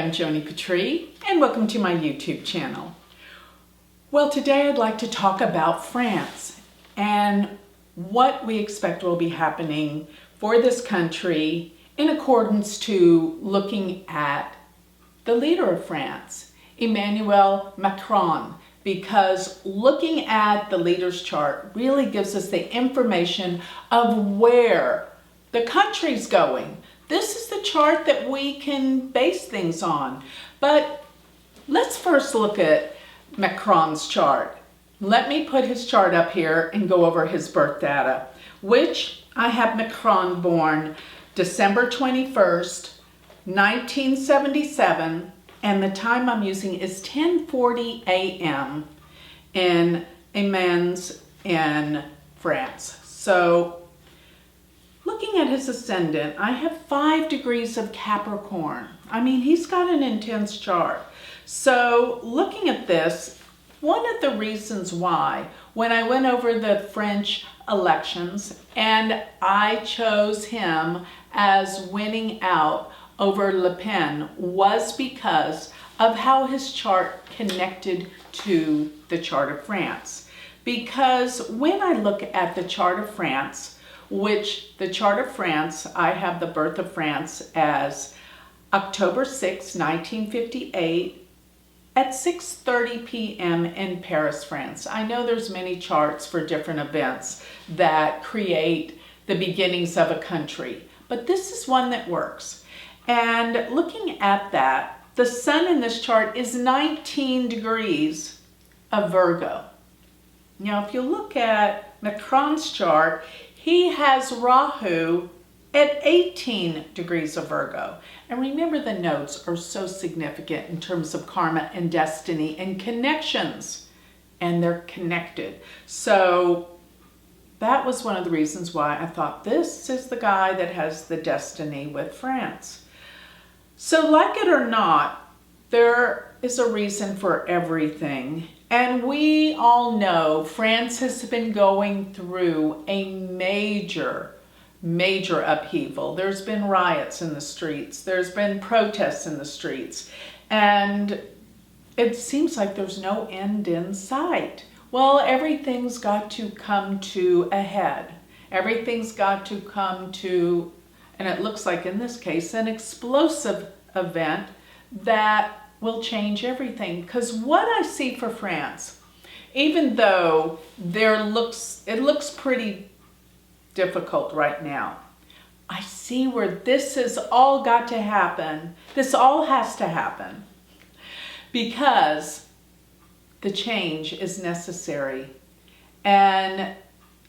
I'm Joni Patry, and welcome to my YouTube channel. Well, today I'd like to talk about France and what we expect will be happening for this country in accordance to looking at the leader of France, Emmanuel Macron, because looking at the leader's chart really gives us the information of where the country's going. This is the chart that we can base things on. But let's first look at Macron's chart. Let me put his chart up here and go over his birth data, which I have Macron born December 21st, 1977, and the time I'm using is 10:40 a.m. in Amiens in France. So looking at his ascendant, I have 5 degrees of Capricorn. I mean, he's got an intense chart. So looking at this, one of the reasons why, when I went over the French elections and I chose him as winning out over Le Pen, was because of how his chart connected to the chart of France. Because when I look at the chart of France, which the chart of France, I have the birth of France as October 6, 1958 at 6:30 p.m. in Paris, France. I know there's many charts for different events that create the beginnings of a country, but this is one that works. And looking at that, the sun in this chart is 19 degrees of Virgo. Now, if you look at Macron's chart, he has Rahu at 18 degrees of Virgo. And remember, the nodes are so significant in terms of karma and destiny and connections, and they're connected. So that was one of the reasons why I thought this is the guy that has the destiny with France. So like it or not, there is a reason for everything. And we all know France has been going through a major upheaval. There's been riots in the streets. There's been protests in the streets. And it seems like there's no end in sight. Well, everything's got to come to a head. Everything's got to come to, and it looks like in this case, an explosive event that will change everything. Because what I see for France, even though it looks pretty difficult right now, I see where this has all got to happen. This all has to happen because the change is necessary. And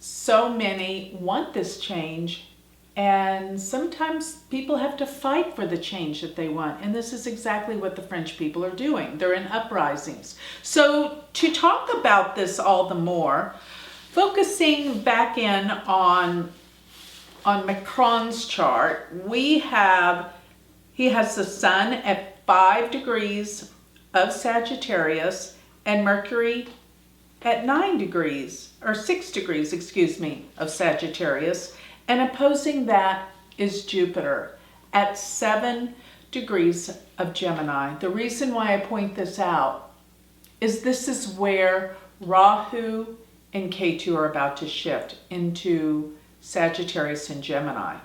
so many want this change. And sometimes people have to fight for the change that they want. And this is exactly what the French people are doing. They're in uprisings. So to talk about this all the more, focusing back in on Macron's chart, he has the sun at 5 degrees of Sagittarius and Mercury at 6 degrees, of Sagittarius. And opposing that is Jupiter at 7 degrees of Gemini. The reason why I point this out is this is where Rahu and Ketu are about to shift into Sagittarius and Gemini.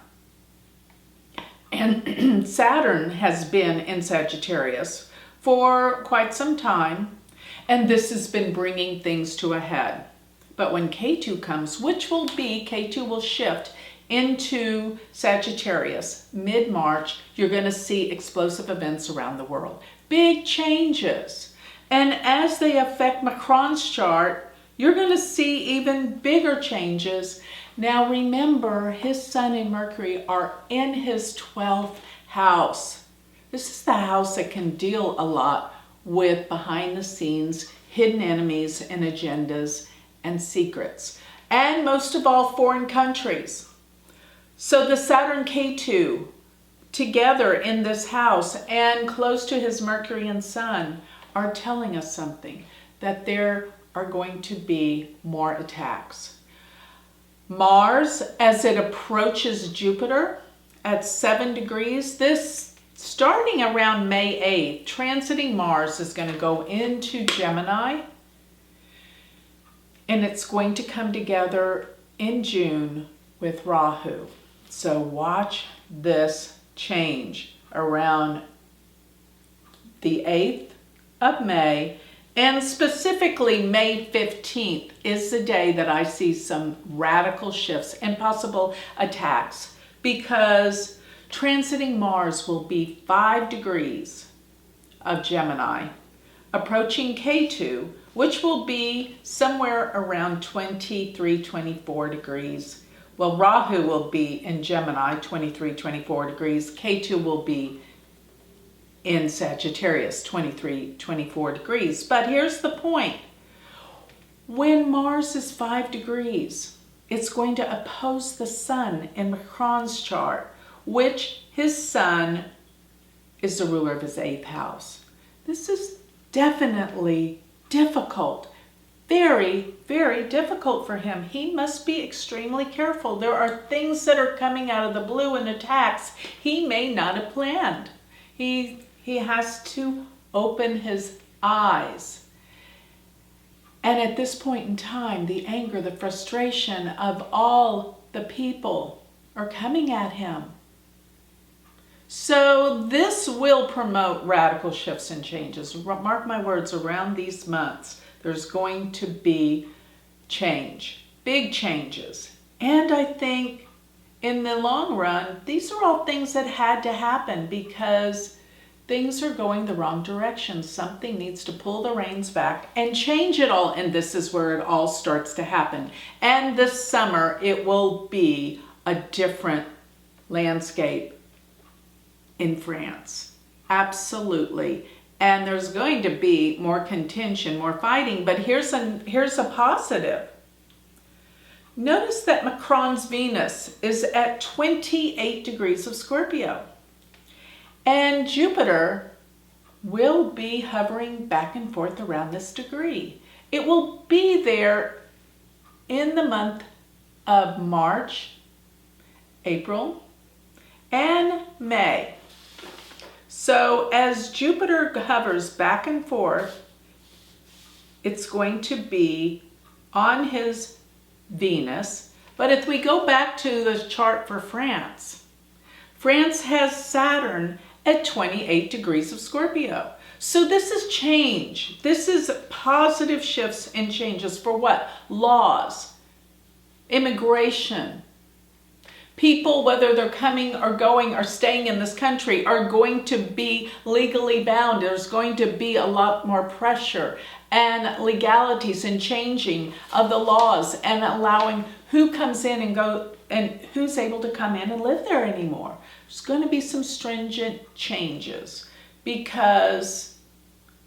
And Saturn has been in Sagittarius for quite some time, and this has been bringing things to a head. But when Ketu comes, Ketu will shift into Sagittarius mid-March, you're going to see explosive events around the world. Big changes. And as they affect Macron's chart, you're going to see even bigger changes. Now remember, his Sun and Mercury are in his 12th house. This is the house that can deal a lot with behind the scenes, hidden enemies and agendas and secrets. And most of all, foreign countries. So the Saturn Ketu together in this house and close to his Mercury and Sun are telling us something, that there are going to be more attacks. Mars, as it approaches Jupiter at 7 degrees, this starting around May 8th, transiting Mars is going to go into Gemini, and it's going to come together in June with Rahu. So watch this change around the 8th of May, and specifically May 15th is the day that I see some radical shifts and possible attacks, because transiting Mars will be 5 degrees of Gemini, approaching K2, which will be somewhere around 23, 24 degrees. Well, Rahu will be in Gemini, 23, 24 degrees. K2 will be in Sagittarius, 23, 24 degrees. But here's the point. When Mars is 5 degrees, it's going to oppose the Sun in Macron's chart, which his Sun is the ruler of his 8th house. This is definitely difficult. Very, very difficult for him. He must be extremely careful. There are things that are coming out of the blue and attacks he may not have planned. He has to open his eyes. And at this point in time, the anger, the frustration of all the people are coming at him. So this will promote radical shifts and changes. Mark my words, around these months, there's going to be change, big changes. And I think in the long run, these are all things that had to happen because things are going the wrong direction. Something needs to pull the reins back and change it all. And this is where it all starts to happen. And this summer, it will be a different landscape in France. Absolutely. And there's going to be more contention, more fighting. But here's a positive. Notice that Macron's Venus is at 28 degrees of Scorpio. And Jupiter will be hovering back and forth around this degree. It will be there in the month of March, April, and May. So as Jupiter hovers back and forth, it's going to be on his Venus. But if we go back to the chart for France, France has Saturn at 28 degrees of Scorpio. So this is change. This is positive shifts and changes for what? Laws, immigration. People, whether they're coming or going or staying in this country, are going to be legally bound. There's going to be a lot more pressure and legalities and changing of the laws and allowing who comes in and go and who's able to come in and live there anymore. There's going to be some stringent changes because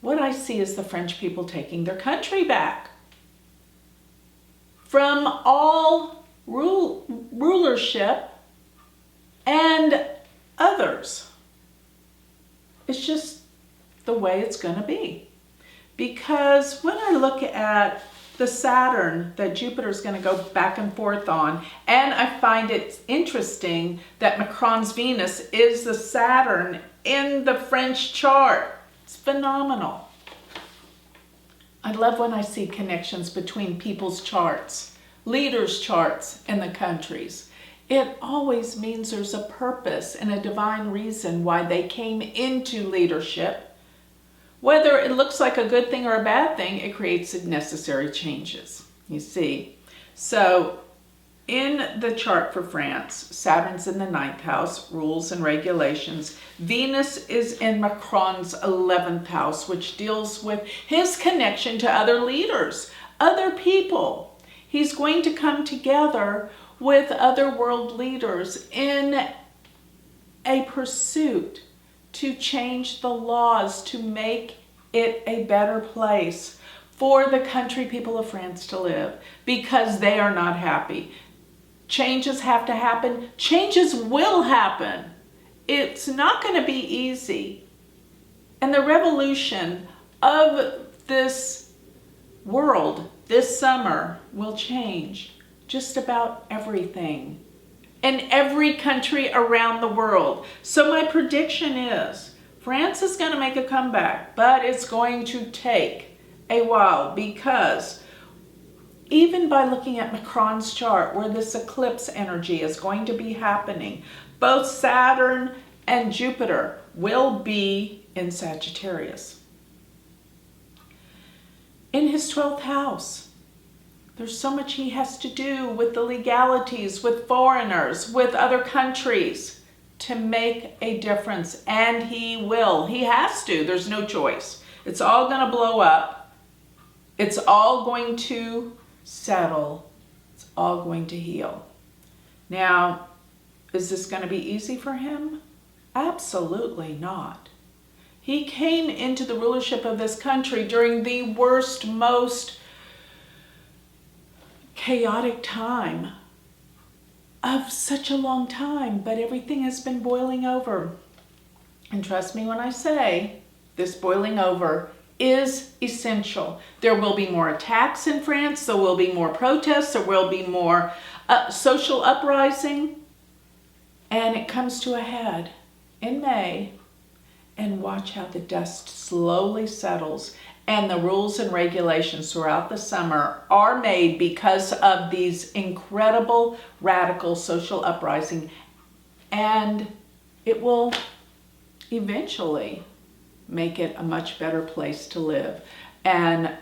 what I see is the French people taking their country back from all rulership and others. It's just the way it's going to be. Because when I look at the Saturn that Jupiter's going to go back and forth on, and I find it interesting that Macron's Venus is the Saturn in the French chart. It's phenomenal. I love when I see connections between people's charts, leaders' charts in the countries. It always means there's a purpose and a divine reason why they came into leadership. Whether it looks like a good thing or a bad thing, it creates necessary changes, you see. So in the chart for France, Saturn's in the 9th house, rules and regulations. Venus is in Macron's 11th house, which deals with his connection to other leaders, other people. He's going to come together with other world leaders in a pursuit to change the laws, to make it a better place for the country people of France to live, because they are not happy. Changes have to happen. Changes will happen. It's not going to be easy. And the revolution of this world this summer will change just about everything. in every country around the world. So my prediction is France is going to make a comeback, but it's going to take a while, because even by looking at Macron's chart where this eclipse energy is going to be happening, both Saturn and Jupiter will be in Sagittarius. In his 12th house, there's so much he has to do with the legalities, with foreigners, with other countries to make a difference. And he will. He has to. There's no choice. It's all going to blow up. It's all going to settle. It's all going to heal. Now, is this going to be easy for him? Absolutely not. He came into the rulership of this country during the worst, most chaotic time of such a long time, but everything has been boiling over. And trust me when I say this boiling over is essential. There will be more attacks in France. There will be more protests. There will be more social uprising. And it comes to a head in May. And watch how the dust slowly settles. And the rules and regulations throughout the summer are made because of these incredible radical social uprising. And it will eventually make it a much better place to live. And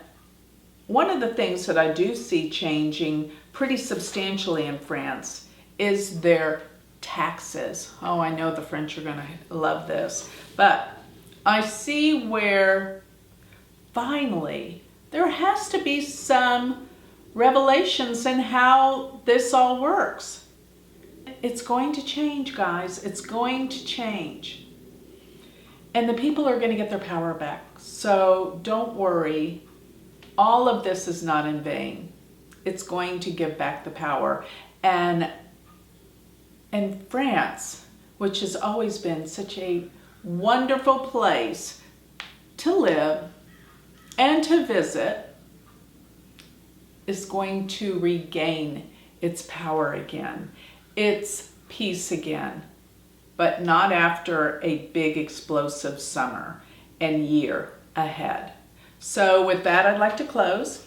one of the things that I do see changing pretty substantially in France is their taxes. Oh, I know the French are going to love this. But I see where finally there has to be some revelations in how this all works. It's going to change, guys. It's going to change. And the people are going to get their power back. So don't worry. All of this is not in vain. It's going to give back the power. And France, which has always been such a wonderful place to live and to visit, is going to regain its power again, its peace again, but not after a big explosive summer and year ahead. So with that, I'd like to close.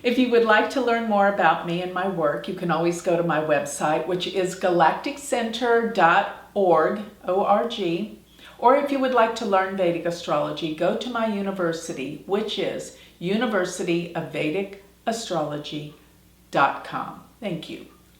If you would like to learn more about me and my work, you can always go to my website, which is galacticcenter.org, O-R-G. Or if you would like to learn Vedic astrology, go to my university, which is University of Vedic Astrology.com. Thank you.